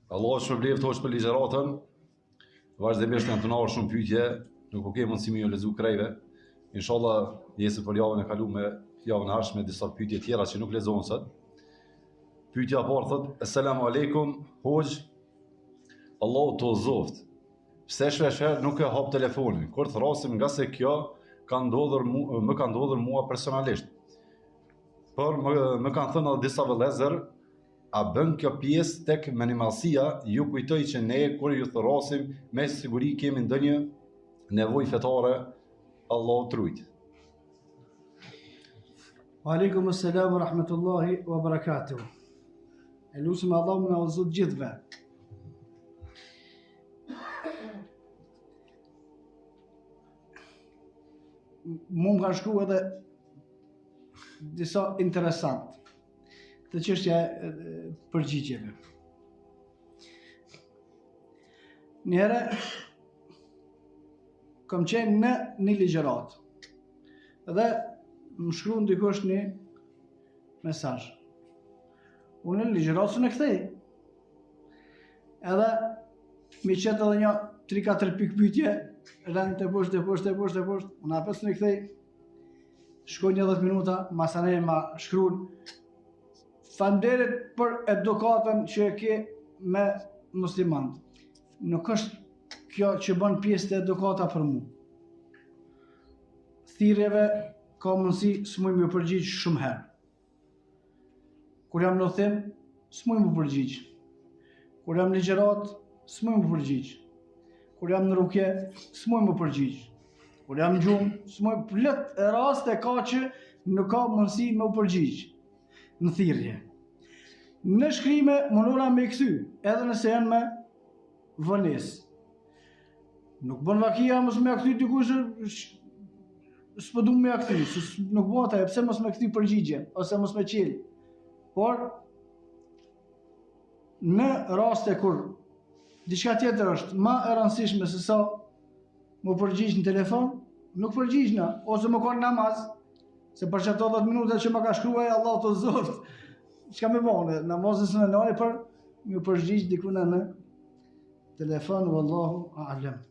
Allah është shpërbleft hoç për ligjëratën. Vazhdimisht janë të ndarë shumë pyetje, nuk u ke mundësi më ju lexu krejve. Inshallah jesë për javën e kaluar me javën e ardhshme disa pyetje tjera që nuk lexohen sot. Pyetja e parë thotë: Asalamu alaykum, hoç. Allahu të zoft. Pse shpesh nuk e hap telefonin? Kur thrasim nga se kjo më ka ndodhur mua personalisht. Por më kanë thënë edhe disa vëllezër, a bën kjo pjesë tek minimalësia, ju kujtoj që ne kur ju thrasim me siguri kemi ndonjë nevojë fetare, Allahu trujt. Wa alaikum assalam wa rahmatullahi wa barakatuh. Elusim Allah më na udhëzoj gjithëve. Mu më kanë shkruar edhe disa interesant të çështja përgjigjeve. Një herë kam qenë në një ligjërat edhe më shkruan dikush një mesazh. Unë në ligjëratën e kthej. Edhe mi qetë edhe një 3-4 pikë pyetje, rënë të poshtë, unë apës në kthej, shkoj një 10 minuta, masanej ma shkruan, falënderit për edukatën që e ke me muslimanët. Nuk është kjo që bën pjesë të edukata për mu. Thirrjeve ka mundësi s'muj më përgjigj shumë herë. Kur jam në udhtim, s'muj më përgjigj. Kur jam në ligjërat, s'muj më përgjigj. Kur jam në rukje, s'muj më përgjigj. Kur jam në gjumë, s'muj plot raste ka që nuk ka mundësi më përgjigj në thirrje. Në shkrime mundohna me kthy, edhe nëse janë me vonesë. Nuk bën vakia mos më kthy dikush, s'po du më kthy, nuk bota, pse mos më kthy përgjigjen ose mos më qel. Por në raste kur diçka tjetër është më e rëndësishme se sa më përgjigj në telefon, nuk përgjigjna, ose më kon namaz, se për çato 10 minuta që më ka shkruaj Allah të zoft, çka më bëne, namazin së në nani për më përgjigj dikuna në telefon, wallahu a'lam.